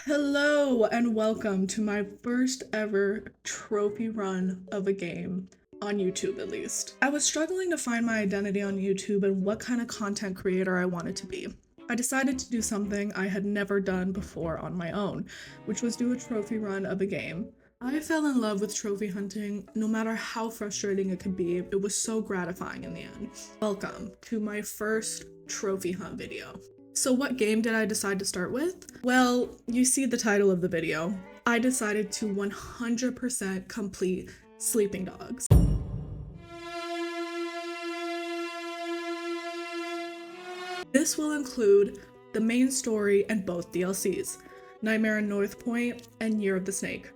Hello and welcome to my first ever trophy run of a game, on YouTube at least. I was struggling to find my identity on YouTube and what kind of content creator I wanted to be. I decided to do something I had never done before on my own, which was do a trophy run of a game. I fell in love with trophy hunting, no matter how frustrating it could be. It was so gratifying in the end. Welcome to my first trophy hunt video. So what game did I decide to start with? Well, you see the title of the video. I decided to 100% complete Sleeping Dogs. This will include the main story and both DLCs, Nightmare in North Point and Year of the Snake.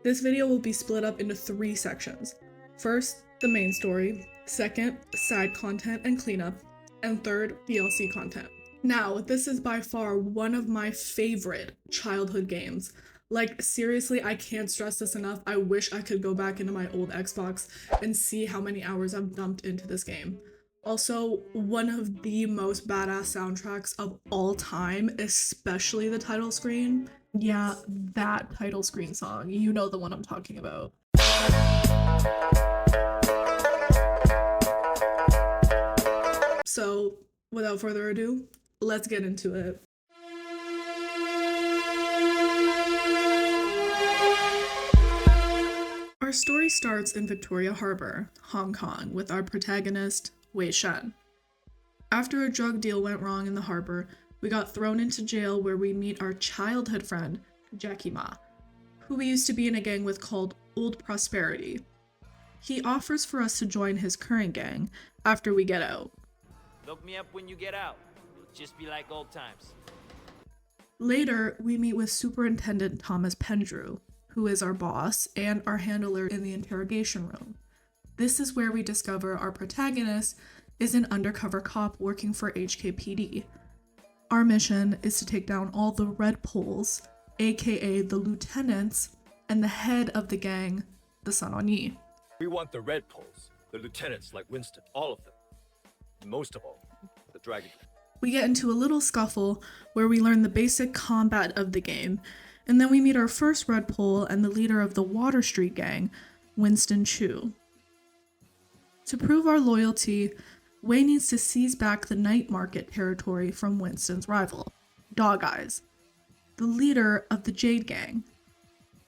This video will be split up into 3 sections. First, the main story, second, side content and cleanup, and third, DLC content. Now, this is by far one of my favorite childhood games. Like, seriously, I can't stress this enough. I wish I could go back into my old Xbox and see how many hours I've dumped into this game. Also, one of the most badass soundtracks of all time, especially the title screen. Yeah, that title screen song. You know the one I'm talking about. So, without further ado, let's get into it. Our story starts in Victoria Harbor, Hong Kong, with our protagonist, Wei Shen. After a drug deal went wrong in the harbor, we got thrown into jail where we meet our childhood friend, Jackie Ma, who we used to be in a gang with called Old Prosperity. He offers for us to join his current gang after we get out. Look me up when you get out. It'll just be like old times. Later, we meet with Superintendent Thomas Pendrew, who is our boss and our handler in the interrogation room. This is where we discover our protagonist is an undercover cop working for HKPD. Our mission is to take down all the Red Poles, aka the lieutenants, and the head of the gang, the Sun On Yi. We want the Red Poles, the lieutenants like Winston, all of them. Most of all, the Dragon. We get into a little scuffle where we learn the basic combat of the game, and then we meet our first Red Pole and the leader of the Water Street gang, Winston Chu. To prove our loyalty, Wei needs to seize back the night market territory from Winston's rival, Dog Eyes, the leader of the Jade Gang.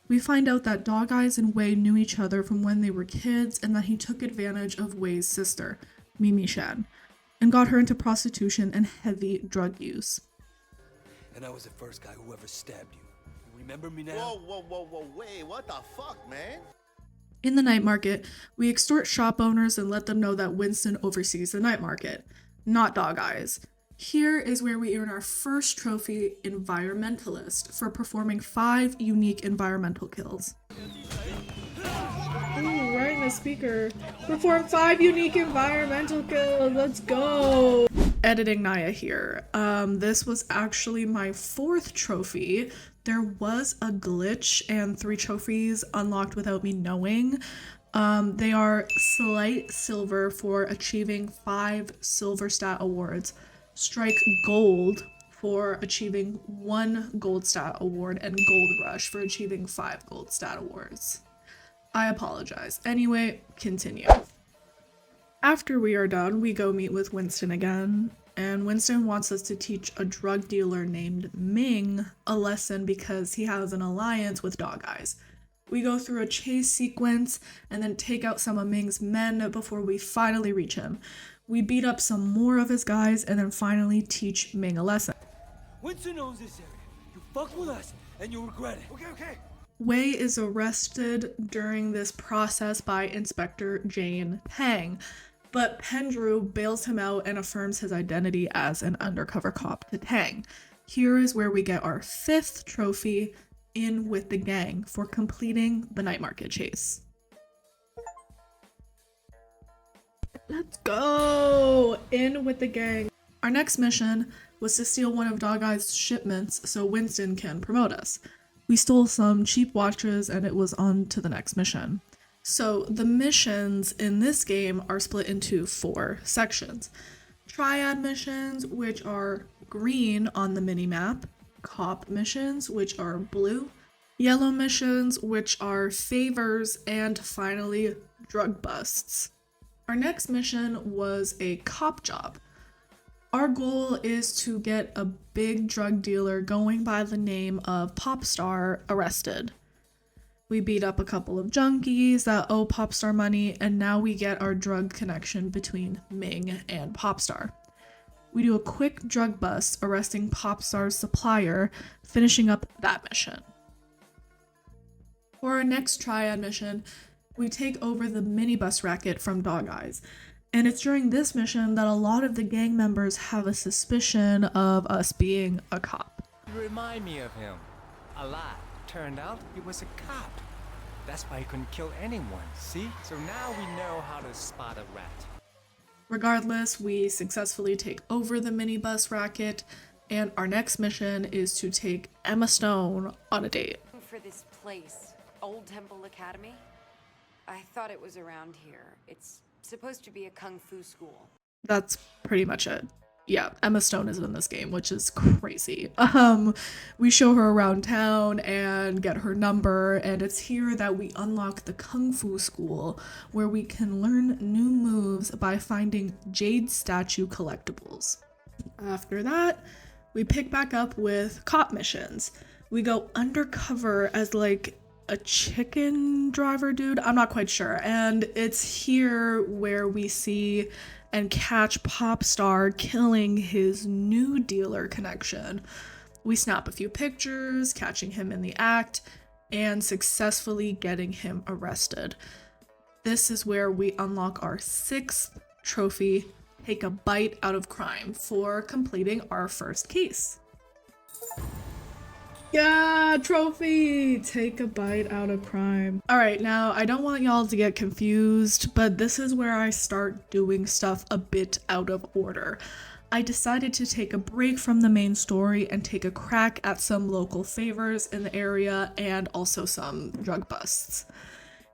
We find out that Dog Eyes and Wei knew each other from when they were kids and that he took advantage of Wei's sister, Mimi Shan, and got her into prostitution and heavy drug use. And I was the first guy who ever stabbed you. You remember me now? Whoa, wait, what the fuck, man? In the night market, we extort shop owners and let them know that Winston oversees the night market, not Dog Eyes. Here is where we earn our first trophy, Environmentalist, for performing 5 unique environmental kills. Ooh, right in the speaker. Perform 5 unique environmental kills, let's go! Editing Naya here. This was actually my 4th trophy. There was a glitch and 3 trophies unlocked without me knowing. They are Slight Silver for achieving 5 Silver Stat Awards, Strike Gold for achieving 1 Gold Stat Award, and Gold Rush for achieving 5 Gold Stat Awards. I apologize. Anyway, continue. After we are done, we go meet with Winston again, and Winston wants us to teach a drug dealer named Ming a lesson because he has an alliance with Dog Eyes. We go through a chase sequence and then take out some of Ming's men before we finally reach him. We beat up some more of his guys and then finally teach Ming a lesson. Winston owns this area. You fuck with us, and you'll regret it. Okay. Wei is arrested during this process by Inspector Jane Tang, but Pendrew bails him out and affirms his identity as an undercover cop to Tang. Here is where we get our 5th trophy, In with the Gang, for completing the night market chase. Let's go! In with the gang. Our next mission was to steal one of Dog Eye's shipments so Winston can promote us. We stole some cheap watches and it was on to the next mission. So the missions in this game are split into 4 sections. Triad missions, which are green on the mini-map, cop missions, which are blue, yellow missions, which are favors, and finally drug busts. Our next mission was a cop job. Our goal is to get a big drug dealer going by the name of Popstar arrested. We beat up a couple of junkies that owe Popstar money, and now we get our drug connection between Ming and Popstar. We do a quick drug bust, arresting Popstar's supplier, finishing up that mission. For our next triad mission, we take over the minibus racket from Dog Eyes. And it's during this mission that a lot of the gang members have a suspicion of us being a cop. You remind me of him. A lot. Turned out he was a cop. That's why he couldn't kill anyone, see? So now we know how to spot a rat. Regardless, we successfully take over the minibus racket, and our next mission is to take Emma Stone on a date. For this place, Old Temple Academy? I thought it was around here. It's supposed to be a kung fu school. That's pretty much it. Yeah, Emma Stone is in this game, which is crazy. We show her around town and get her number, and it's here that we unlock the Kung Fu School, where we can learn new moves by finding jade statue collectibles. After that, we pick back up with cop missions. We go undercover as like a chicken driver dude, I'm not quite sure, and it's here where we see and catch Popstar killing his new dealer connection. We snap a few pictures, catching him in the act, and successfully getting him arrested. This is where we unlock our 6th trophy, take a bite out of crime, for completing our first case. Yeah, trophy! Take a bite out of crime. Alright, now I don't want y'all to get confused, but this is where I start doing stuff a bit out of order. I decided to take a break from the main story and take a crack at some local favors in the area and also some drug busts.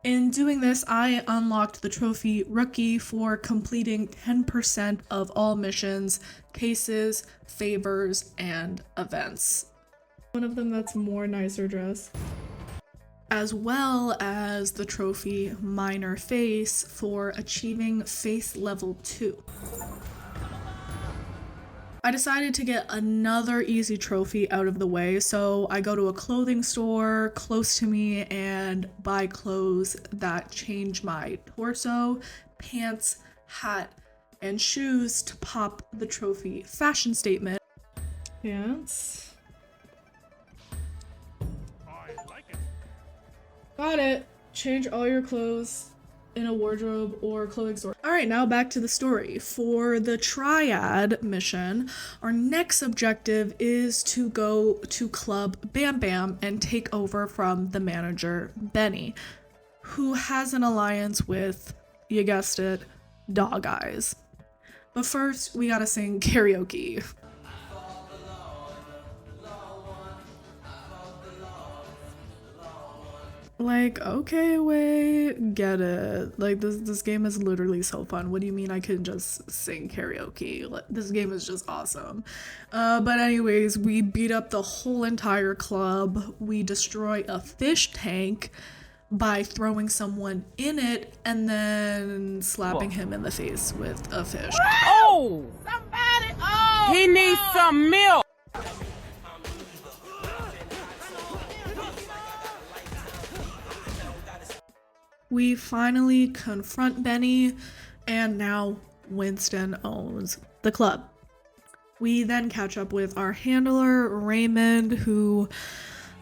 In doing this, I unlocked the trophy Rookie for completing 10% of all missions, cases, favors, and events. One of them that's more nicer dress. As well as the trophy Minor Face for achieving Face Level 2. I decided to get another easy trophy out of the way, so I go to a clothing store close to me and buy clothes that change my torso, pants, hat, and shoes to pop the trophy fashion statement. Pants. Got it. Change all your clothes in a wardrobe or clothing store. Alright, now back to the story. For the triad mission, our next objective is to go to Club Bam Bam and take over from the manager, Benny, who has an alliance with, you guessed it, Dog Eyes. But first, we gotta sing karaoke. Like, okay, wait, get it. Like, this game is literally so fun. What do you mean I can just sing karaoke? Like, this game is just awesome. But anyways, we beat up the whole entire club. We destroy a fish tank by throwing someone in it and then slapping him in the face with a fish. Oh! Somebody! Oh! He needs some milk! We finally confront Benny, and now Winston owns the club. We then catch up with our handler, Raymond, who,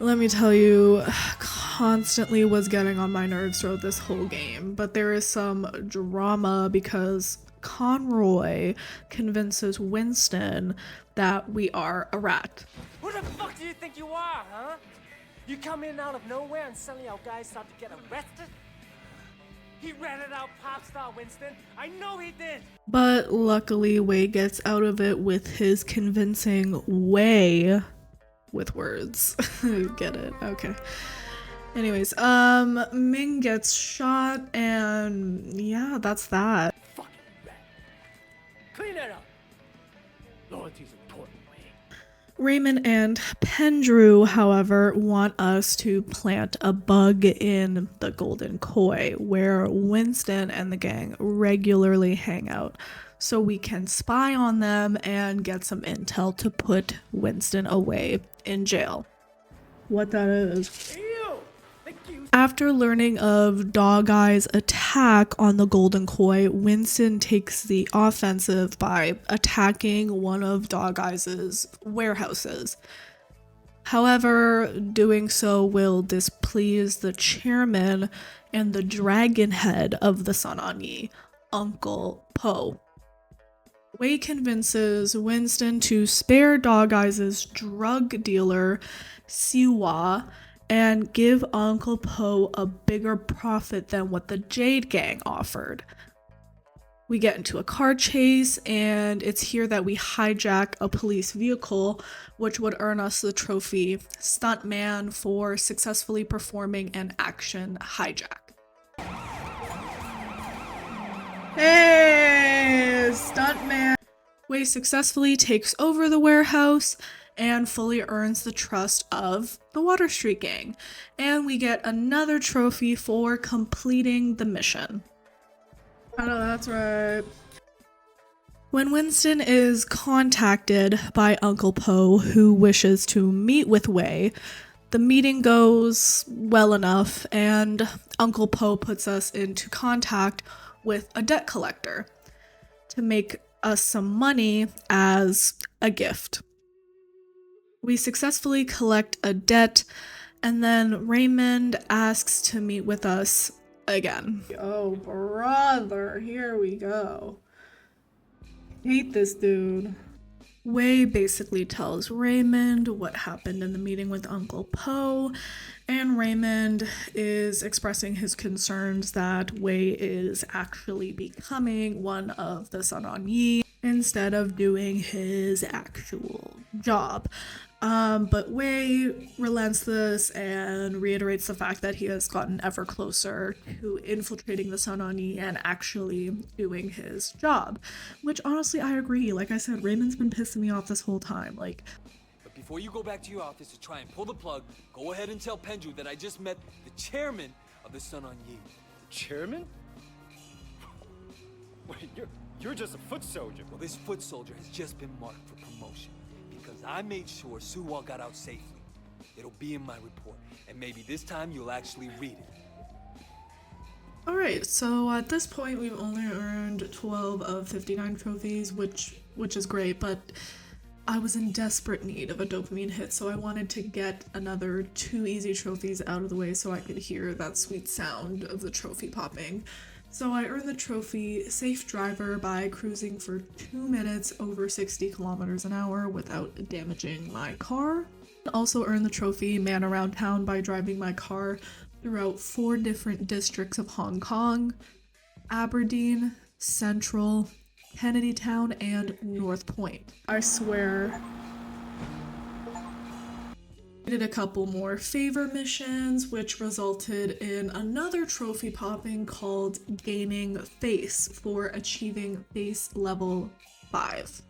let me tell you, constantly was getting on my nerves throughout this whole game. But there is some drama because Conroy convinces Winston that we are a rat. Who the fuck do you think you are, huh? You come in out of nowhere and suddenly our guys start to get arrested? He ratted out Popstar, Winston. I know he did. But luckily, Wei gets out of it with his convincing way with words. Get it? Okay. Anyways, Ming gets shot, and yeah, that's that. Fucking rat. Clean it up. Loyalty's important, Wayne. Raymond and Pendrew, however, want us to plant a bug in the Golden Koi, where Winston and the gang regularly hang out, so we can spy on them and get some intel to put Winston away in jail. What that is. After learning of Dog Eye's attack on the Golden Koi, Winston takes the offensive by attacking one of Dog Eye's warehouses. However, doing so will displease the chairman and the dragon head of the Sun On Yee, Uncle Po. Wei convinces Winston to spare Dog Eye's drug dealer, Siwa, and give Uncle Po a bigger profit than what the Jade Gang offered. We get into a car chase, and it's here that we hijack a police vehicle, which would earn us the trophy Stuntman for successfully performing an action hijack. Hey, Stuntman! Wei successfully takes over the warehouse and fully earns the trust of the Water Street Gang, and we get another trophy for completing the mission. I know that's right. When Winston is contacted by Uncle Po, who wishes to meet with Wei, the meeting goes well enough, and Uncle Po puts us into contact with a debt collector to make us some money as a gift. We successfully collect a debt, and then Raymond asks to meet with us again. Oh, brother, here we go. Hate this dude. Wei basically tells Raymond what happened in the meeting with Uncle Po, and Raymond is expressing his concerns that Wei is actually becoming one of the Sun On Yee instead of doing his actual job. But Wei relents this and reiterates the fact that he has gotten ever closer to infiltrating the Sun On Yee and actually doing his job. Which honestly, I agree. Like I said, Raymond's been pissing me off this whole time. But before you go back to your office to try and pull the plug, go ahead and tell Pendrew that I just met the chairman of the Sun On Yee. The chairman? Wait, you're just a foot soldier. Well, this foot soldier has just been marked for promotion because I made sure Suwa got out safely. It'll be in my report, and maybe this time you'll actually read it. Alright, so at this point we've only earned 12 of 59 trophies, which is great, but I was in desperate need of a dopamine hit, so I wanted to get another 2 easy trophies out of the way so I could hear that sweet sound of the trophy popping. So I earned the trophy Safe Driver by cruising for 2 minutes over 60 kilometers an hour without damaging my car. Also earned the trophy Man Around Town by driving my car throughout 4 different districts of Hong Kong: Aberdeen, Central, Kennedy Town, and North Point. I swear. I did a couple more favor missions, which resulted in another trophy popping called Gaining Face for achieving face level 5.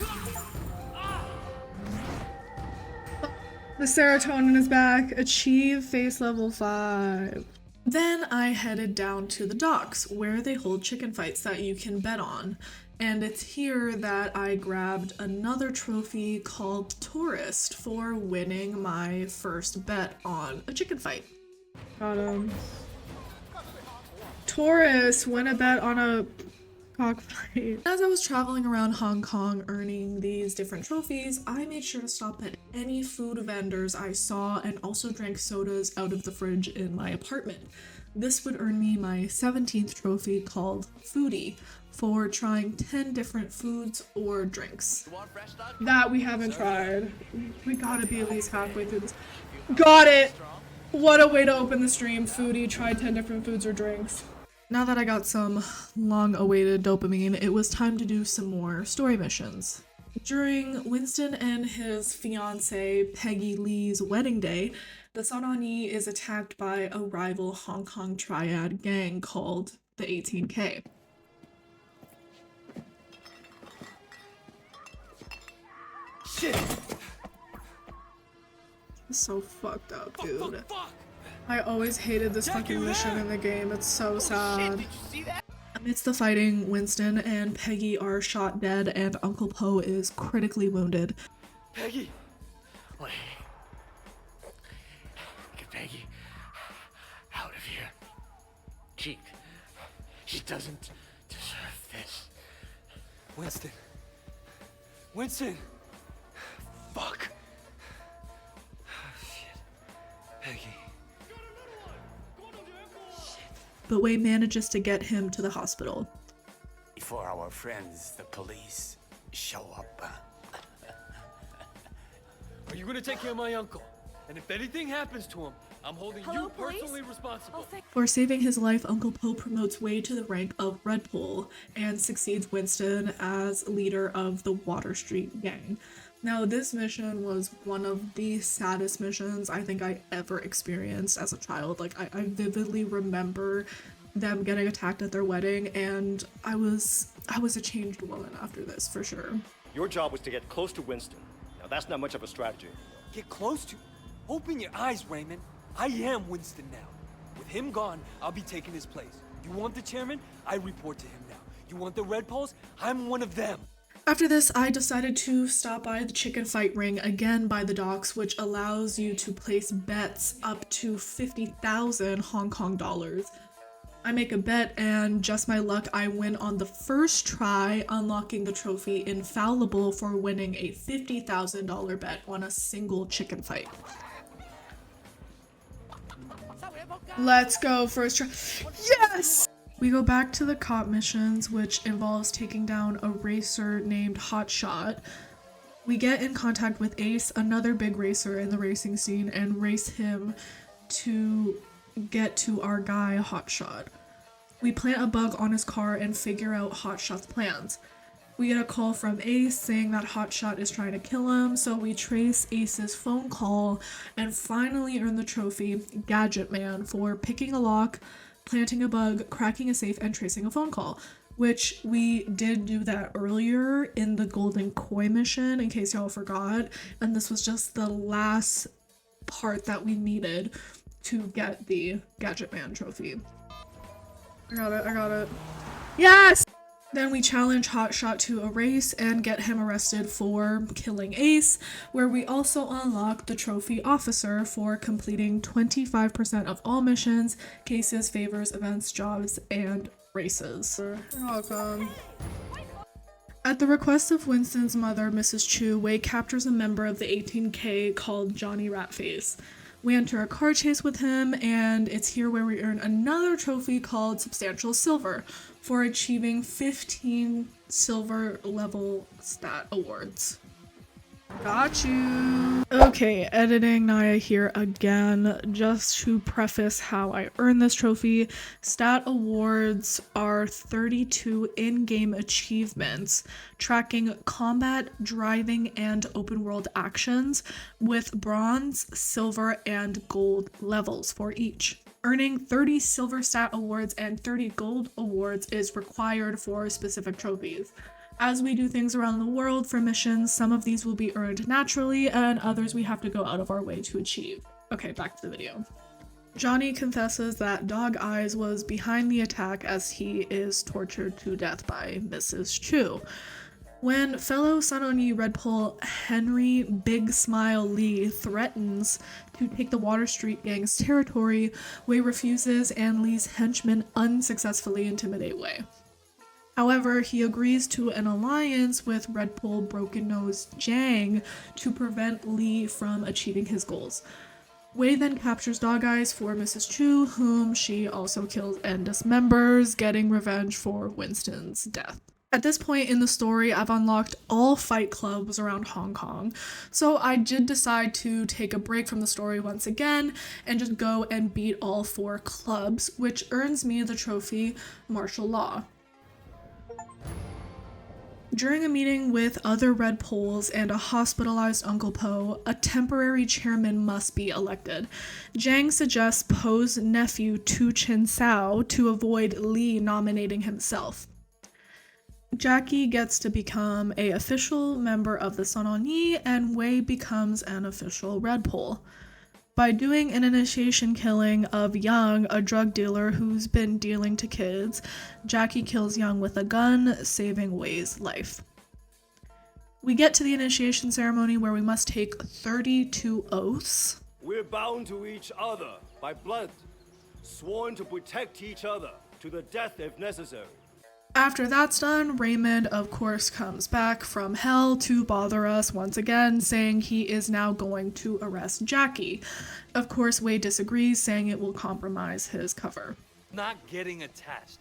The serotonin is back. Achieve face level 5. Then I headed down to the docks, where they hold chicken fights that you can bet on. And it's here that I grabbed another trophy called Tourist for winning my first bet on a chicken fight. Got him. Tourist, win a bet on a cockfight. As I was traveling around Hong Kong earning these different trophies, I made sure to stop at any food vendors I saw and also drank sodas out of the fridge in my apartment. This would earn me my 17th trophy called Foodie for trying 10 different foods or drinks that we haven't tried. We gotta be at least halfway through this. Got it! What a way to open the stream. Foodie, try 10 different foods or drinks. Now that I got some long-awaited dopamine, it was time to do some more story missions. During Winston and his fiancée Peggy Lee's wedding day, the Sun On Yee is attacked by a rival Hong Kong triad gang called the 18K. Shit! So fucked up, dude. Fuck! I always hated this Jackie, fucking you mission there? in the game. It's so sad. Did you see that? Amidst the fighting, Winston and Peggy are shot dead and Uncle Po is critically wounded. Peggy! Wait. Get Peggy out of here. She doesn't deserve this. Winston. Winston! Fuck. Shit. Peggy. But Wei manages to get him to the hospital. Before our friends, the police, show up. Are you gonna take care of my uncle? And if anything happens to him, I'm holding you personally responsible. For saving his life, Uncle Po promotes Wei to the rank of Red Pole and succeeds Winston as leader of the Water Street Gang. Now, this mission was one of the saddest missions I think I ever experienced as a child. Like, I vividly remember them getting attacked at their wedding, and I was a changed woman after this, for sure. Your job was to get close to Winston. Now, that's not much of a strategy. Get close to. Open your eyes, Raymond. I am Winston now. With him gone, I'll be taking his place. You want the chairman? I report to him now. You want the Red Poles? I'm one of them. After this, I decided to stop by the chicken fight ring again by the docks, which allows you to place bets up to 50,000 Hong Kong dollars. I make a bet, and just my luck, I win on the first try, unlocking the trophy Infallible for winning a $50,000 bet on a single chicken fight. Let's go, first try. Yes! We go back to the cop missions, which involves taking down a racer named Hotshot. We get in contact with Ace, another big racer in the racing scene, and race him to get to our guy Hotshot. We plant a bug on his car and figure out Hotshot's plans. We get a call from Ace saying that Hotshot is trying to kill him, so we trace Ace's phone call and finally earn the trophy Gadget Man for picking a lock, planting a bug, cracking a safe, and tracing a phone call, which we did do that earlier in the Golden Koi mission, in case y'all forgot, and this was just the last part that we needed to get the Gadget Man trophy. I got it. Yes! Then we challenge Hotshot to a race and get him arrested for killing Ace, where we also unlock the trophy Officer for completing 25% of all missions, cases, favors, events, jobs, and races. You're welcome. At the request of Winston's mother, Mrs. Chu, Wei captures a member of the 18K called Johnny Ratface. We enter a car chase with him, and it's here where we earn another trophy called Substantial Silver for achieving 15 silver level stat awards. Got you! Okay, editing Naya here again. Just to preface how I earned this trophy, stat awards are 32 in-game achievements tracking combat, driving, and open world actions with bronze, silver, and gold levels for each. Earning 30 silver stat awards and 30 gold awards is required for specific trophies. As we do things around the world for missions, some of these will be earned naturally and others we have to go out of our way to achieve. Okay, back to the video. Johnny confesses that Dog Eyes was behind the attack as he is tortured to death by Mrs. Chu. When fellow Sun On Yee Red Pole Henry Big Smile Lee threatens to take the Water Street Gang's territory, Wei refuses and Lee's henchmen unsuccessfully intimidate Wei. However, he agrees to an alliance with Red Pole Broken Nose Jang to prevent Lee from achieving his goals. Wei then captures Dog Eyes for Mrs. Chu, whom she also kills and dismembers, getting revenge for Winston's death. At this point in the story, I've unlocked all fight clubs around Hong Kong, so I did decide to take a break from the story once again and just go and beat all 4 clubs, which earns me the trophy Martial Law. During a meeting with other Red Poles and a hospitalized Uncle Po, a temporary chairman must be elected. Jang suggests Po's nephew Tu Chin Sao to avoid Lee nominating himself. Jackie gets to become an official member of the Sun On Yee, and Wei becomes an official Red Pole. By doing an initiation killing of Young, a drug dealer who's been dealing to kids, Jackie kills Young with a gun, saving Wei's life. We get to the initiation ceremony where we must take 32 oaths. We're bound to each other by blood, sworn to protect each other to the death if necessary. After that's done, Raymond, of course, comes back from hell to bother us once again, saying he is now going to arrest Jackie. Of course, Wei disagrees, saying it will compromise his cover. Not getting attached.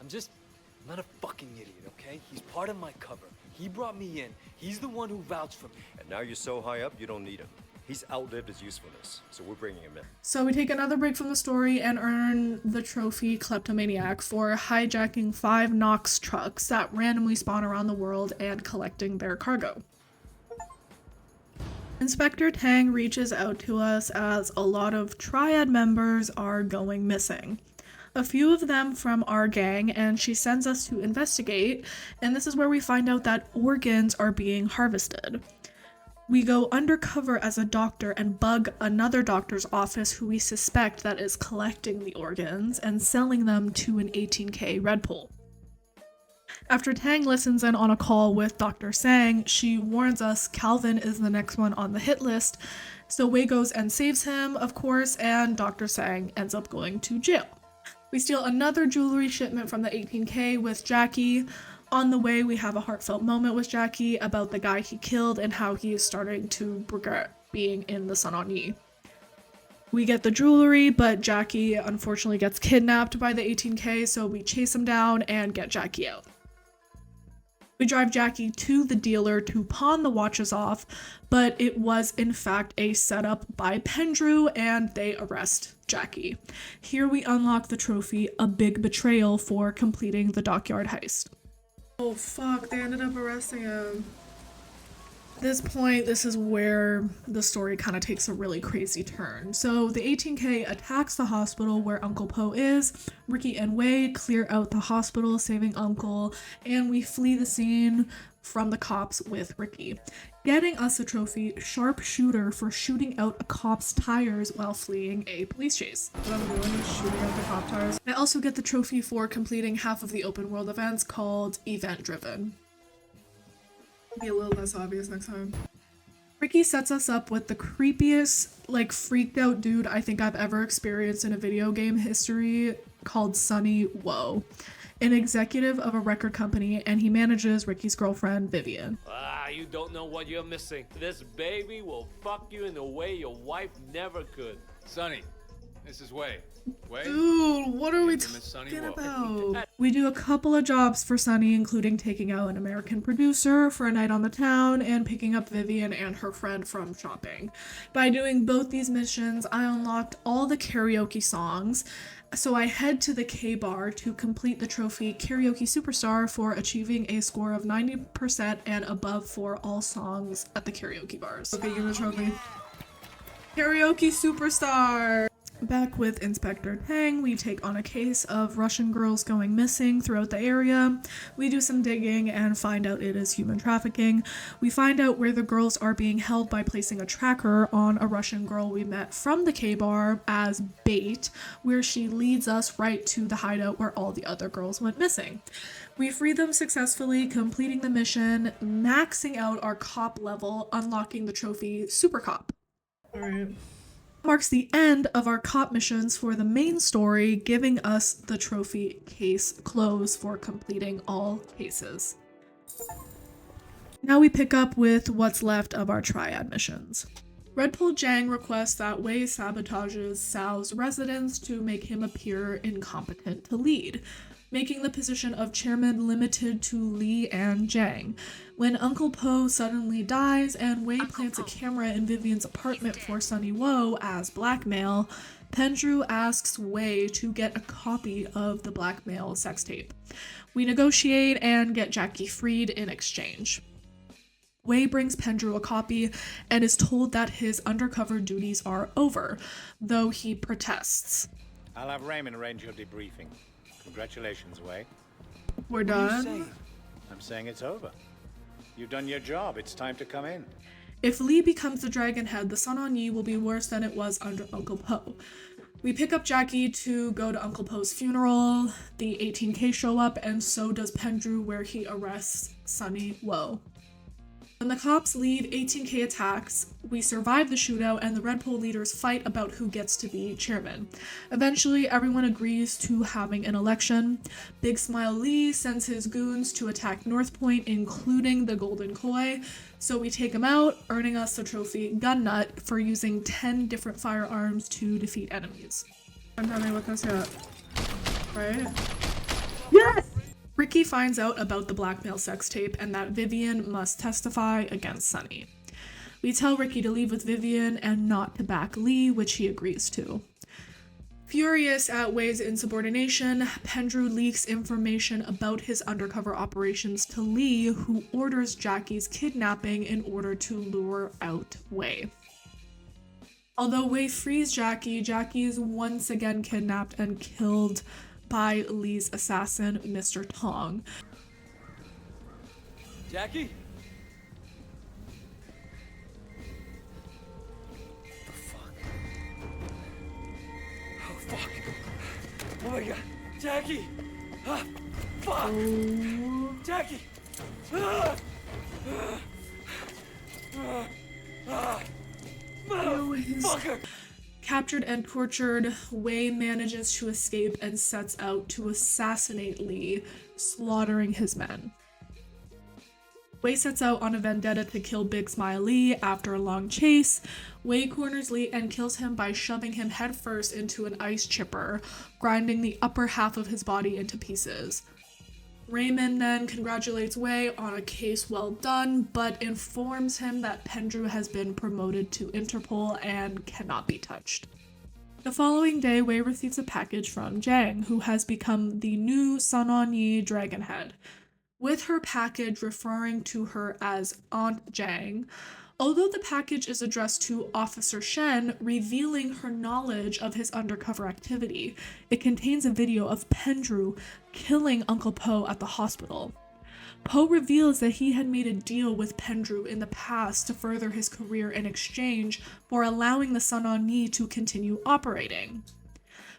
I'm not a fucking idiot, okay? He's part of my cover. He brought me in. He's the one who vouched for me. And now you're so high up, you don't need him. He's outlived his usefulness, so we're bringing him in. So we take another break from the story and earn the trophy Kleptomaniac for hijacking 5 Nox trucks that randomly spawn around the world and collecting their cargo. Inspector Tang reaches out to us as a lot of Triad members are going missing. A few of them from our gang, and she sends us to investigate, and this is where we find out that organs are being harvested. We go undercover as a doctor and bug another doctor's office who we suspect that is collecting the organs and selling them to an 18K Red Bull. After Tang listens in on a call with Dr. Sang, she warns us Calvin is the next one on the hit list, so Wei goes and saves him, of course, and Dr. Sang ends up going to jail. We steal another jewelry shipment from the 18K with Jackie. On the way, we have a heartfelt moment with Jackie about the guy he killed and how he is starting to regret being in the Sun On Yee. We get the jewelry, but Jackie unfortunately gets kidnapped by the 18K, so we chase him down and get Jackie out. We drive Jackie to the dealer to pawn the watches off, but it was in fact a setup by Pendrew, and they arrest Jackie. Here we unlock the trophy, A Big Betrayal, for completing the dockyard heist. Oh fuck, they ended up arresting him. At this point, this is where the story kind of takes a really crazy turn. So the 18K attacks the hospital where Uncle Po is. Ricky and Wei clear out the hospital, saving Uncle, and we flee the scene from the cops with Ricky. Getting us a trophy, Sharpshooter, for shooting out a cop's tires while fleeing a police chase. What I'm doing is shooting out the cop tires. I also get the trophy for completing half of the open world events called Event Driven. Be a little less obvious next time. Ricky sets us up with the creepiest, freaked out dude I think I've ever experienced in a video game history, called Sonny Woe, an executive of a record company, and he manages Ricky's girlfriend, Vivian. You don't know what you're missing. This baby will fuck you in a way your wife never could. Sonny, this is Wei. Wei? Dude, what are we talking about? We do a couple of jobs for Sonny, including taking out an American producer for a night on the town and picking up Vivian and her friend from shopping. By doing both these missions, I unlocked all the karaoke songs, so I head to the K-Bar to complete the trophy Karaoke Superstar for achieving a score of 90% and above for all songs at the karaoke bars. Okay, give me the trophy. Karaoke Superstar! Back with Inspector Tang, we take on a case of Russian girls going missing throughout the area. We do some digging and find out it is human trafficking. We find out where the girls are being held by placing a tracker on a Russian girl we met from the K-Bar as bait, where she leads us right to the hideout where all the other girls went missing. We free them successfully, completing the mission, maxing out our cop level, unlocking the trophy Super Cop. Alright. Marks the end of our cop missions for the main story, giving us the trophy Case Closed for completing all cases. Now we pick up with what's left of our triad missions. Red Bull Jang requests that Wei sabotages Sao's residence to make him appear incompetent to lead, making the position of chairman limited to Li and Jang. When Uncle Po suddenly dies and Wei plants a camera in Vivian's apartment for Sonny Woe as blackmail, Pendrew asks Wei to get a copy of the blackmail sex tape. We negotiate and get Jackie freed in exchange. Wei brings Pendrew a copy and is told that his undercover duties are over, though he protests. I'll have Raymond arrange your debriefing. Congratulations, Wei. We're done. I'm saying it's over. You've done your job. It's time to come in. If Lee becomes the Dragon Head, the Sun On Yee will be worse than it was under Uncle Po. We pick up Jackie to go to Uncle Po's funeral. The 18K show up, and so does Pendrew, where he arrests Sunny Woe. When the cops lead 18K attacks, we survive the shootout and the Red Pole leaders fight about who gets to be chairman. Eventually, everyone agrees to having an election. Big Smile Lee sends his goons to attack North Point, including the Golden Koi, so we take him out, earning us the trophy Gun Nut for using 10 different firearms to defeat enemies. I'm having look us up. Right? Yes! Ricky finds out about the blackmail sex tape and that Vivian must testify against Sunny. We tell Ricky to leave with Vivian and not to back Lee, which he agrees to. Furious at Wei's insubordination, Pendrew leaks information about his undercover operations to Lee, who orders Jackie's kidnapping in order to lure out Wei. Although Wei frees Jackie, Jackie is once again kidnapped and killed by Lee's assassin, Mr. Tong. Jackie? The fuck? Oh, fuck. Oh my god. Jackie! Ah, fuck! Jackie! Ah! Motherfucker! Captured and tortured, Wei manages to escape and sets out to assassinate Lee, slaughtering his men. Wei sets out on a vendetta to kill Big Smile Lee. After a long chase, Wei corners Lee and kills him by shoving him headfirst into an ice chipper, grinding the upper half of his body into pieces. Raymond then congratulates Wei on a case well done, but informs him that Pendrew has been promoted to Interpol and cannot be touched. The following day, Wei receives a package from Jang, who has become the new Sun On Yee Dragon Head, with her package referring to her as Aunt Jang. Although the package is addressed to Officer Shen, revealing her knowledge of his undercover activity, it contains a video of Pendrew killing Uncle Po at the hospital. Po reveals that he had made a deal with Pendrew in the past to further his career in exchange for allowing the Sun On Yee to continue operating.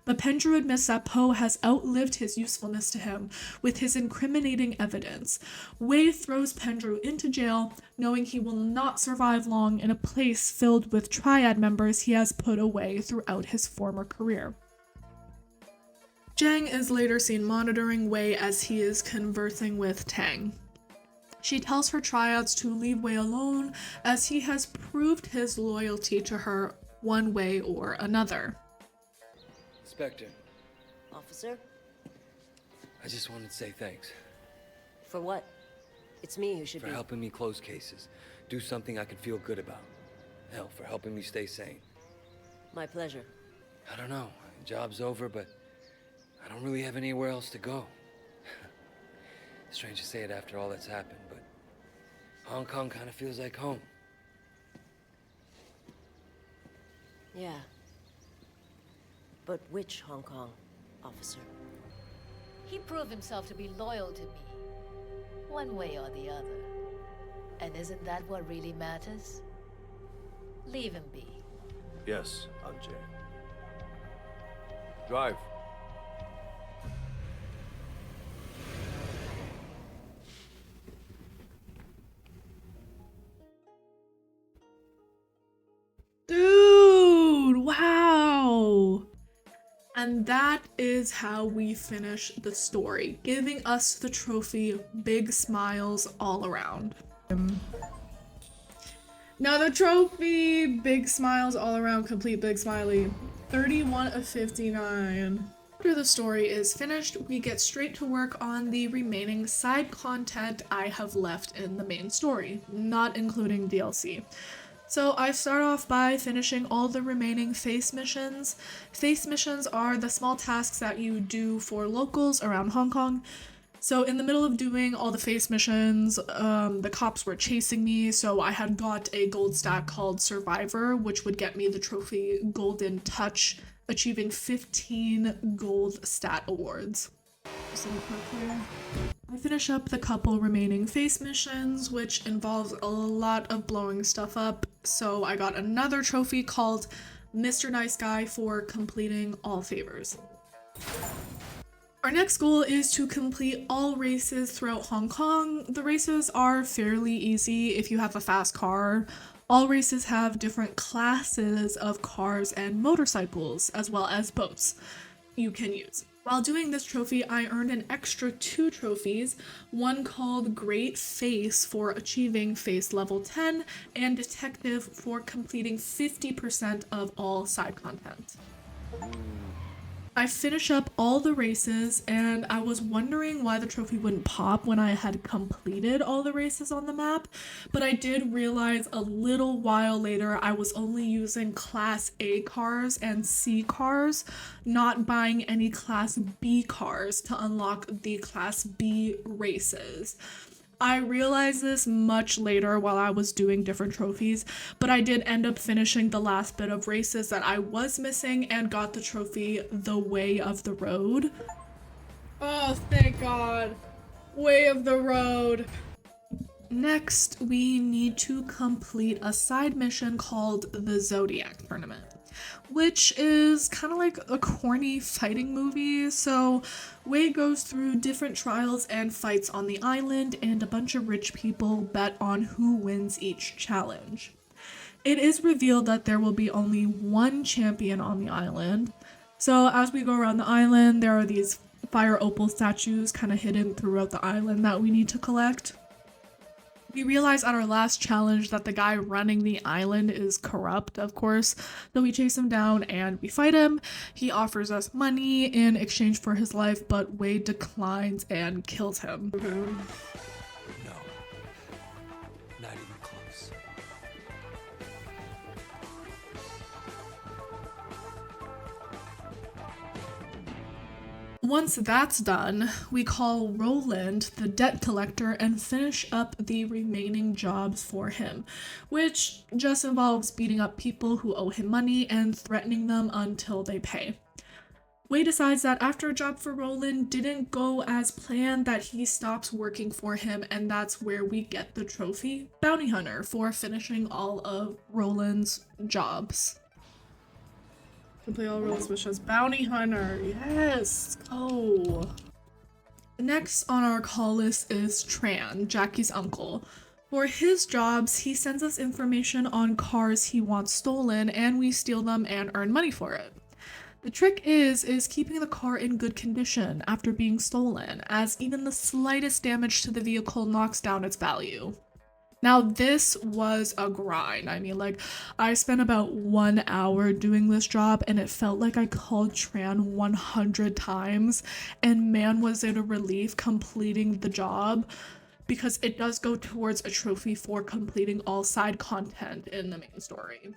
But Pendrew admits that Po has outlived his usefulness to him with his incriminating evidence. Wei throws Pendrew into jail, knowing he will not survive long in a place filled with triad members he has put away throughout his former career. Jang is later seen monitoring Wei as he is conversing with Tang. She tells her triads to leave Wei alone as he has proved his loyalty to her one way or another. Inspector, Officer? I just wanted to say thanks For what? It's me who should for be. helping me close cases. Do something I can feel good about. Hell, for helping me stay sane. My pleasure. I don't know. Job's over, but I don't really have anywhere else to go. Strange to say it after all that's happened, but Hong Kong kind of feels like home. Yeah. But which Hong Kong, officer? He proved himself to be loyal to me, one way or the other. And isn't that what really matters? Leave him be. Yes, Aunt Jane. Drive. Dude, wow. And that is how we finish the story, giving us the trophy Big Smiles all around. Now the trophy Big Smiles all around complete Big Smiley, 31 of 59. After the story is finished, we get straight to work on the remaining side content I have left in the main story, not including DLC. So I start off by finishing all the remaining face missions. Face missions are the small tasks that you do for locals around Hong Kong. So in the middle of doing all the face missions, the cops were chasing me, so I had got a gold stack called Survivor, which would get me the trophy Golden Touch, achieving 15 gold stat awards. Just a quick here. I finish up the couple remaining face missions, which involves a lot of blowing stuff up, so I got another trophy called Mr. Nice Guy for completing all favors. Our next goal is to complete all races throughout Hong Kong. The races are fairly easy if you have a fast car. All races have different classes of cars and motorcycles, as well as boats you can use. While doing this trophy, I earned an extra 2 trophies, one called Great Face for achieving Face Level 10, and Detective for completing 50% of all side content. I finish up all the races, and I was wondering why the trophy wouldn't pop when I had completed all the races on the map, but I did realize a little while later I was only using Class A cars and C cars, not buying any Class B cars to unlock the Class B races. I realized this much later while I was doing different trophies, but I did end up finishing the last bit of races that I was missing and got the trophy The Way of the Road. Oh, thank God. Way of the Road. Next, we need to complete a side mission called the Zodiac Tournament, which is kind of like a corny fighting movie. So Wei goes through different trials and fights on the island, and a bunch of rich people bet on who wins each challenge. It is revealed that there will be only one champion on the island. So as we go around the island, there are these fire opal statues kind of hidden throughout the island that we need to collect. We realize at our last challenge that the guy running the island is corrupt, of course, so we chase him down and we fight him. He offers us money in exchange for his life, but Wade declines and kills him. No. Not even close. Once that's done, we call Roland the debt collector and finish up the remaining jobs for him, which just involves beating up people who owe him money and threatening them until they pay. Wei decides that after a job for Roland didn't go as planned, that he stops working for him, and that's where we get the trophy Bounty Hunter for finishing all of Roland's jobs. Complete all Roland's missions. Bounty Hunter, yes! Oh. Next on our call list is Tran, Jackie's uncle. For his jobs, he sends us information on cars he wants stolen, and we steal them and earn money for it. The trick is keeping the car in good condition after being stolen, as even the slightest damage to the vehicle knocks down its value. Now, this was a grind. I mean, like, I spent about 1 hour doing this job, and it felt like I called Tran 100 times, and man, was it a relief completing the job, because it does go towards a trophy for completing all side content in the main story.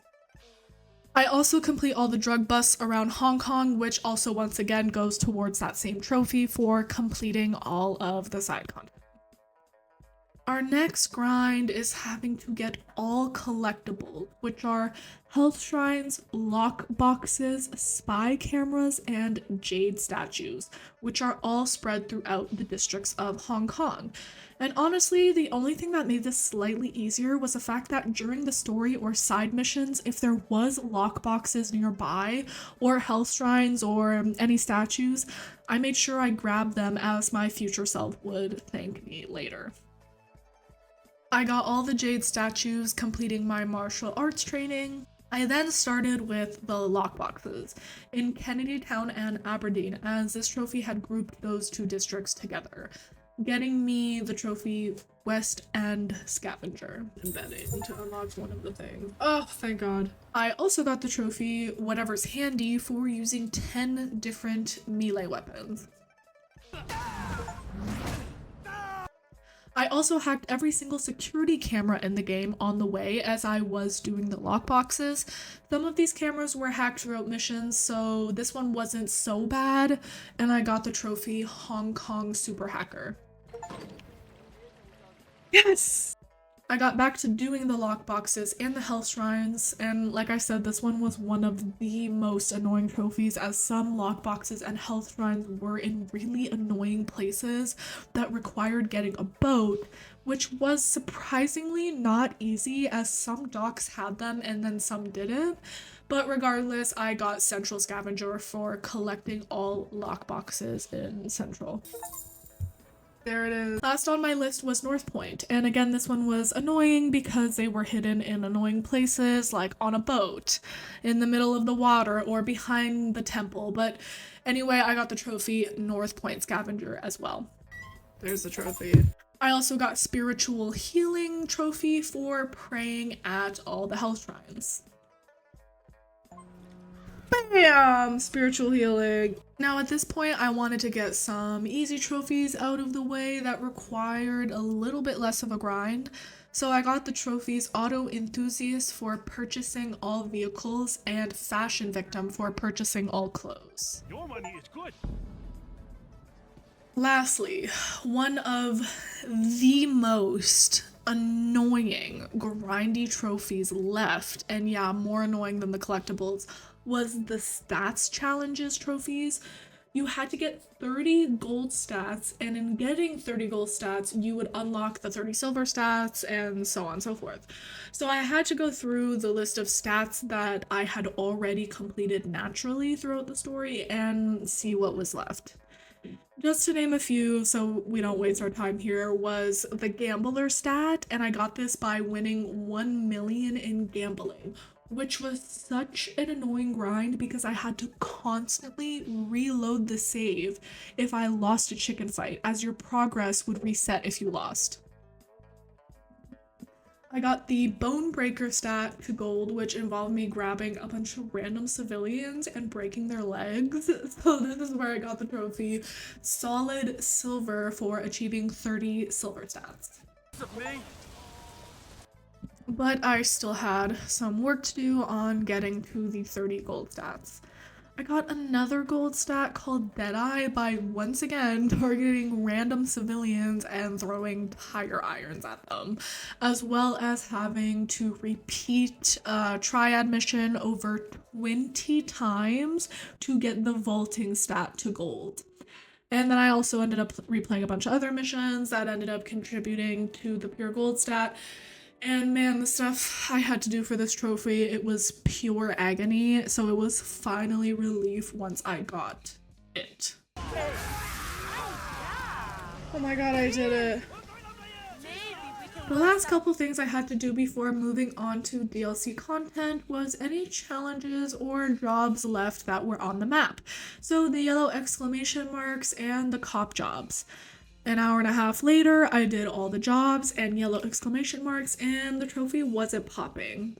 I also complete all the drug busts around Hong Kong, which also once again goes towards that same trophy for completing all of the side content. Our next grind is having to get all collectibles, which are health shrines, lock boxes, spy cameras, and jade statues, which are all spread throughout the districts of Hong Kong. And honestly, the only thing that made this slightly easier was the fact that during the story or side missions, if there was lock boxes nearby, or health shrines, or any statues, I made sure I grabbed them, as my future self would thank me later. I got all the jade statues, completing my martial arts training. I then started with the lockboxes in Kennedy Town and Aberdeen, as this trophy had grouped those two districts together, getting me the trophy West End Scavenger embedding to unlock one of the things. Oh, thank God. I also got the trophy Whatever's Handy for using 10 different melee weapons. I also hacked every single security camera in the game on the way as I was doing the lockboxes. Some of these cameras were hacked throughout missions, so this one wasn't so bad, and I got the trophy Hong Kong Super Hacker. Yes! I got back to doing the lockboxes and the health shrines, and like I said, this one was one of the most annoying trophies, as some lockboxes and health shrines were in really annoying places that required getting a boat, which was surprisingly not easy, as some docks had them and then some didn't. But regardless, I got Central Scavenger for collecting all lockboxes in Central. There it is. Last on my list was North Point, and again this one was annoying because they were hidden in annoying places, like on a boat, in the middle of the water, or behind the temple. But anyway, I got the trophy North Point Scavenger as well. There's the trophy. I also got Spiritual Healing trophy for praying at all the health shrines. Bam! Spiritual healing. Now at this point, I wanted to get some easy trophies out of the way that required a little bit less of a grind. So I got the trophies Auto Enthusiast for purchasing all vehicles and Fashion Victim for purchasing all clothes. Your money is good. Lastly, one of the most annoying grindy trophies left, and yeah, more annoying than the collectibles, was the stats challenges trophies. You had to get 30 gold stats, and in getting 30 gold stats, you would unlock the 30 silver stats, and so on and so forth. So I had to go through the list of stats that I had already completed naturally throughout the story and see what was left. Just to name a few, so we don't waste our time here, was the Gambler stat, and I got this by winning 1 million in gambling, which was such an annoying grind because I had to constantly reload the save if I lost a chicken fight, as your progress would reset if you lost. I got the Bone Breaker stat to gold, which involved me grabbing a bunch of random civilians and breaking their legs. So this is where I got the trophy Solid Silver for achieving 30 silver stats. But I still had some work to do on getting to the 30 gold stats. I got another gold stat called Deadeye by once again targeting random civilians and throwing tire irons at them, as well as having to repeat a triad mission over 20 times to get the vaulting stat to gold. And then I also ended up replaying a bunch of other missions that ended up contributing to the pure gold stat. And man, the stuff I had to do for this trophy, it was pure agony, so it was finally relief once I got it. Oh my god, I did it. The last couple things I had to do before moving on to DLC content was any challenges or jobs left that were on the map. So the yellow exclamation marks and the cop jobs. An hour and a half later, I did all the jobs and yellow exclamation marks, and the trophy wasn't popping.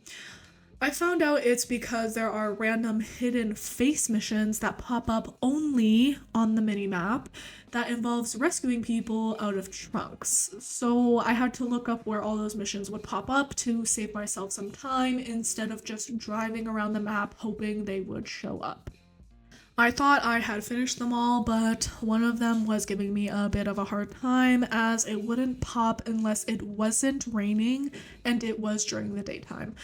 I found out it's because there are random hidden face missions that pop up only on the minimap that involves rescuing people out of trunks. So I had to look up where all those missions would pop up to save myself some time instead of just driving around the map hoping they would show up. I thought I had finished them all, but one of them was giving me a bit of a hard time as it wouldn't pop unless it wasn't raining and it was during the daytime.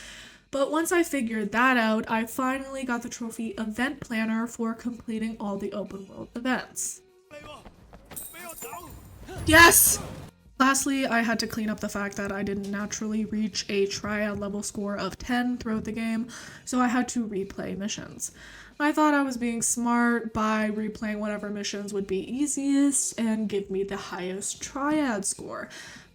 But once I figured that out, I finally got the trophy Event Planner for completing all the open world events. Yes! Lastly, I had to clean up the fact that I didn't naturally reach a triad level score of 10 throughout the game, so I had to replay missions. I thought I was being smart by replaying whatever missions would be easiest and give me the highest triad score,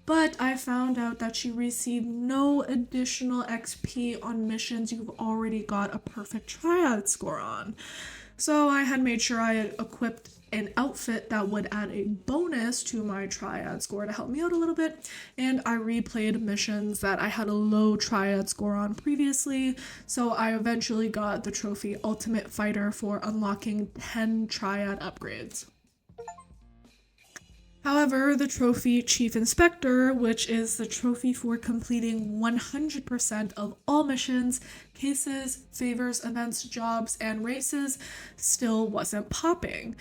but I found out that you receive no additional XP on missions you've already got a perfect triad score on. So I had made sure I had equipped an outfit that would add a bonus to my triad score to help me out a little bit, and I replayed missions that I had a low triad score on previously, so I eventually got the trophy Ultimate Fighter for unlocking 10 triad upgrades. However, the trophy Chief Inspector, which is the trophy for completing 100% of all missions, cases, favors, events, jobs, and races, still wasn't popping.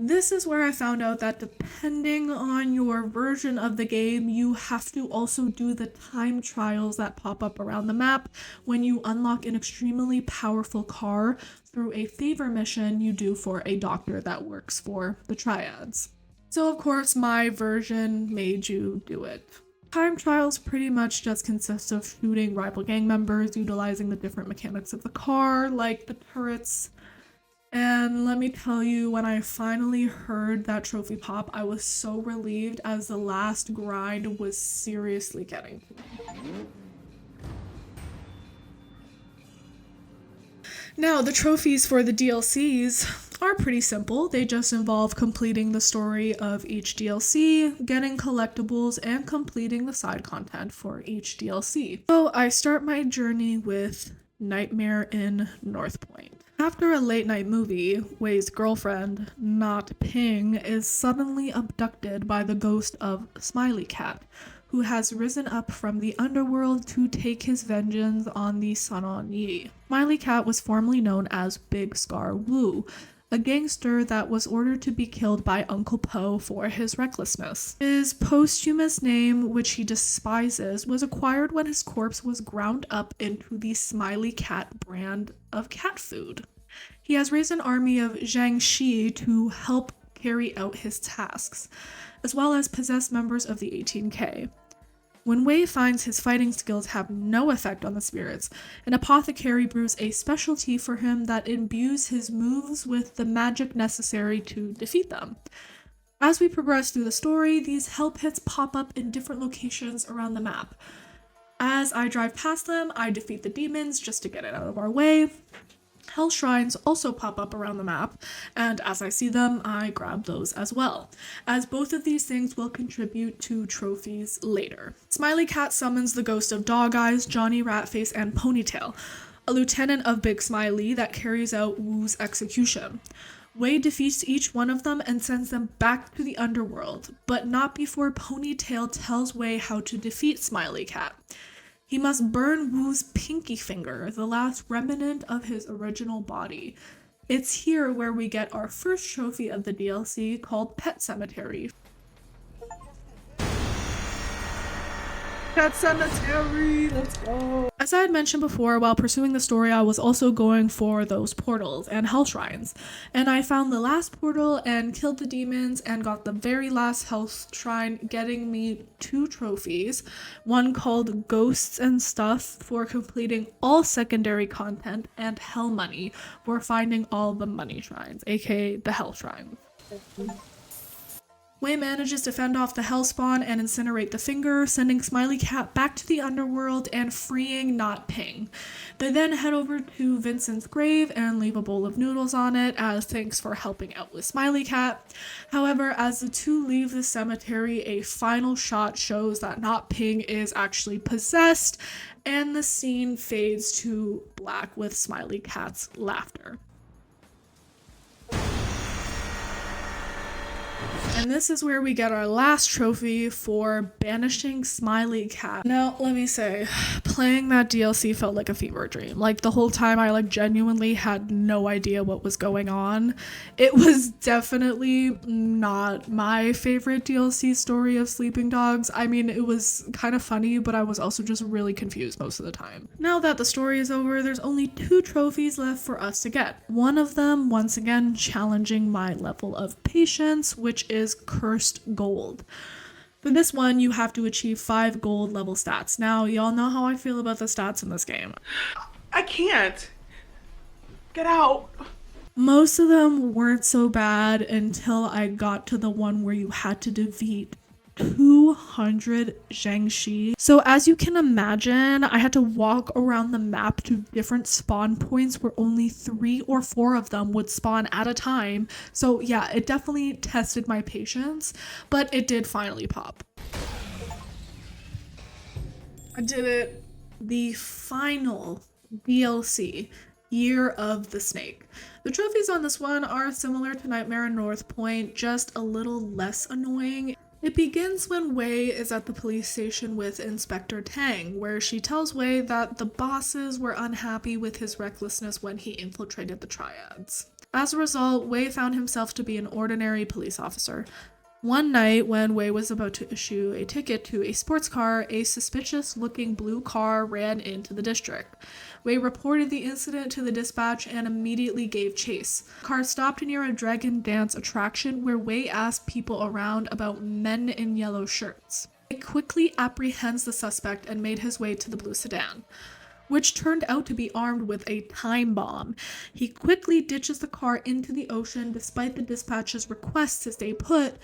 This is where I found out that depending on your version of the game, you have to also do the time trials that pop up around the map when you unlock an extremely powerful car through a favor mission you do for a doctor that works for the Triads. So of course my version made you do it. Time trials pretty much just consist of shooting rival gang members, utilizing the different mechanics of the car, like the turrets. And let me tell you, when I finally heard that trophy pop, I was so relieved as the last grind was seriously getting to me. Now, the trophies for the DLCs are pretty simple. They just involve completing the story of each DLC, getting collectibles, and completing the side content for each DLC. So I start my journey with Nightmare in North Point. After a late night movie, Wei's girlfriend, not Ping, is suddenly abducted by the ghost of Smiley Cat, who has risen up from the underworld to take his vengeance on the Sun On Yi. Smiley Cat was formerly known as Big Scar Wu, a gangster that was ordered to be killed by Uncle Po for his recklessness. His posthumous name, which he despises, was acquired when his corpse was ground up into the Smiley Cat brand of cat food. He has raised an army of Zhang Shi to help carry out his tasks, as well as possess members of the 18K. When Wei finds his fighting skills have no effect on the spirits, an apothecary brews a specialty for him that imbues his moves with the magic necessary to defeat them. As we progress through the story, these hell pits pop up in different locations around the map. As I drive past them, I defeat the demons just to get it out of our way. Hell shrines also pop up around the map, and as I see them, I grab those as well, as both of these things will contribute to trophies later. Smiley Cat summons the ghost of Dog Eyes, Johnny Ratface, and Ponytail, a lieutenant of Big Smiley that carries out Wu's execution. Wei defeats each one of them and sends them back to the underworld, but not before Ponytail tells Wei how to defeat Smiley Cat. He must burn Wu's pinky finger, the last remnant of his original body. It's here where we get our first trophy of the DLC called Pet Cemetery. Pet Cemetery, let's go! As I had mentioned before, while pursuing the story, I was also going for those portals and hell shrines. And I found the last portal and killed the demons and got the very last hell shrine, getting me 2 trophies. One called Ghosts and Stuff for completing all secondary content, and Hell Money for finding all the money shrines, aka the hell shrines. Wei manages to fend off the Hellspawn and incinerate the finger, sending Smiley Cat back to the underworld and freeing Not Ping. They then head over to Vincent's grave and leave a bowl of noodles on it as thanks for helping out with Smiley Cat. However, as the two leave the cemetery, a final shot shows that Not Ping is actually possessed, and the scene fades to black with Smiley Cat's laughter. And this is where we get our last trophy for banishing Smiley Cat. Now, let me say, playing that DLC felt like a fever dream. Like, the whole time I genuinely had no idea what was going on. It was definitely not my favorite DLC story of Sleeping Dogs. I mean, it was kind of funny, but I was also just really confused most of the time. Now that the story is over, there's only 2 trophies left for us to get. One of them, once again, challenging my level of patience, which is Cursed Gold. For this one, you have to achieve 5 gold level stats. Now, y'all know how I feel about the stats in this game. I can't. Get out. Most of them weren't so bad until I got to the one where you had to defeat 200 Zhang Shi. So as you can imagine, I had to walk around the map to different spawn points where only 3 or 4 of them would spawn at a time. So yeah, it definitely tested my patience, but it did finally pop. I did it. The final DLC, Year of the Snake. The trophies on this one are similar to Nightmare in North Point, just a little less annoying. It begins when Wei is at the police station with Inspector Tang, where she tells Wei that the bosses were unhappy with his recklessness when he infiltrated the Triads. As a result, Wei found himself to be an ordinary police officer. One night, when Wei was about to issue a ticket to a sports car, a suspicious-looking blue car ran into the district. Wei reported the incident to the dispatch and immediately gave chase. The car stopped near a dragon dance attraction where Wei asked people around about men in yellow shirts. Wei quickly apprehends the suspect and made his way to the blue sedan, which turned out to be armed with a time bomb. He quickly ditches the car into the ocean despite the dispatch's request to stay put.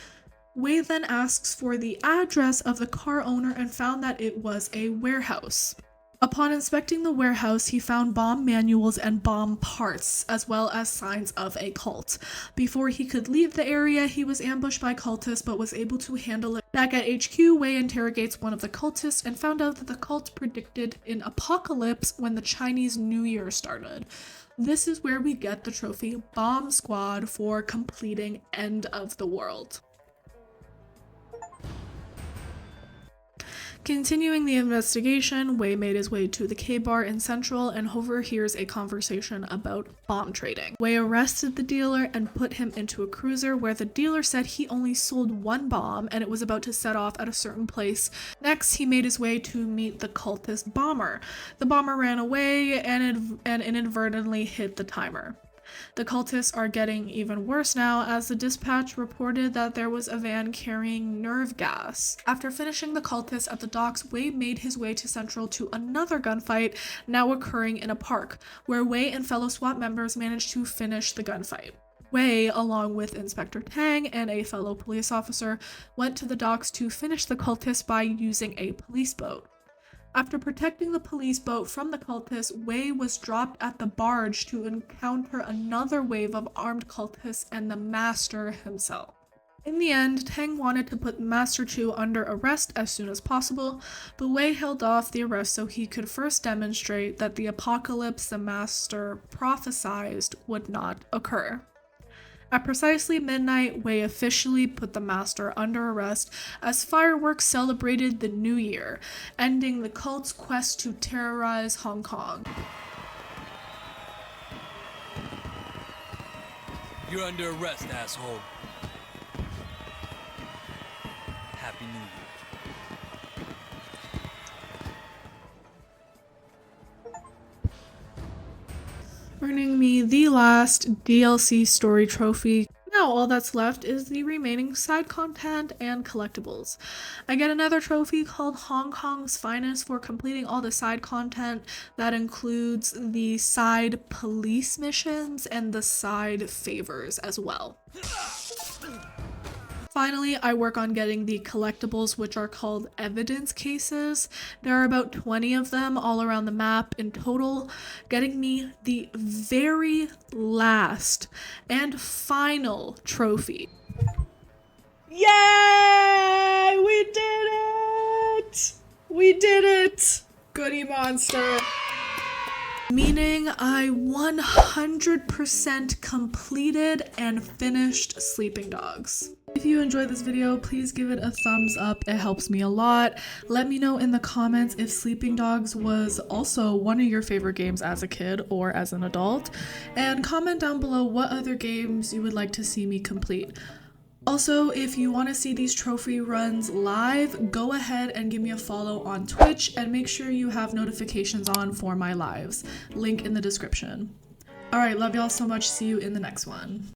Wei then asks for the address of the car owner and found that it was a warehouse. Upon inspecting the warehouse, he found bomb manuals and bomb parts, as well as signs of a cult. Before he could leave the area, he was ambushed by cultists but was able to handle it. Back at HQ, Wei interrogates one of the cultists and found out that the cult predicted an apocalypse when the Chinese New Year started. This is where we get the trophy Bomb Squad for completing End of the World. Continuing the investigation, Wei made his way to the K-Bar in Central and overhears a conversation about bomb trading. Wei arrested the dealer and put him into a cruiser where the dealer said he only sold one bomb and it was about to set off at a certain place. Next, he made his way to meet the cultist bomber. The bomber ran away and inadvertently hit the timer. The cultists are getting even worse now as the dispatch reported that there was a van carrying nerve gas. After finishing the cultists at the docks, Wei made his way to Central to another gunfight now occurring in a park, where Wei and fellow SWAT members managed to finish the gunfight. Wei, along with Inspector Tang and a fellow police officer, went to the docks to finish the cultists by using a police boat. After protecting the police boat from the cultists, Wei was dropped at the barge to encounter another wave of armed cultists and the Master himself. In the end, Tang wanted to put Master Chu under arrest as soon as possible, but Wei held off the arrest so he could first demonstrate that the apocalypse the Master prophesied would not occur. At precisely midnight, Wei officially put the Master under arrest as fireworks celebrated the New Year, ending the cult's quest to terrorize Hong Kong. You're under arrest, asshole. Happy New Year. Earning me the last DLC story trophy. Now all that's left is the remaining side content and collectibles. I get another trophy called Hong Kong's Finest for completing all the side content that includes the side police missions and the side favors as well. Finally, I work on getting the collectibles, which are called evidence cases. There are about 20 of them all around the map in total, getting me the very last and final trophy. Yay! We did it! We did it! Goody Monster. Meaning I 100% completed and finished Sleeping Dogs. If you enjoyed this video, please give it a thumbs up. It helps me a lot. Let me know in the comments if Sleeping Dogs was also one of your favorite games as a kid or as an adult. And comment down below what other games you would like to see me complete. Also, if you want to see these trophy runs live, go ahead and give me a follow on Twitch and make sure you have notifications on for my lives. Link in the description. Alright, love y'all so much. See you in the next one.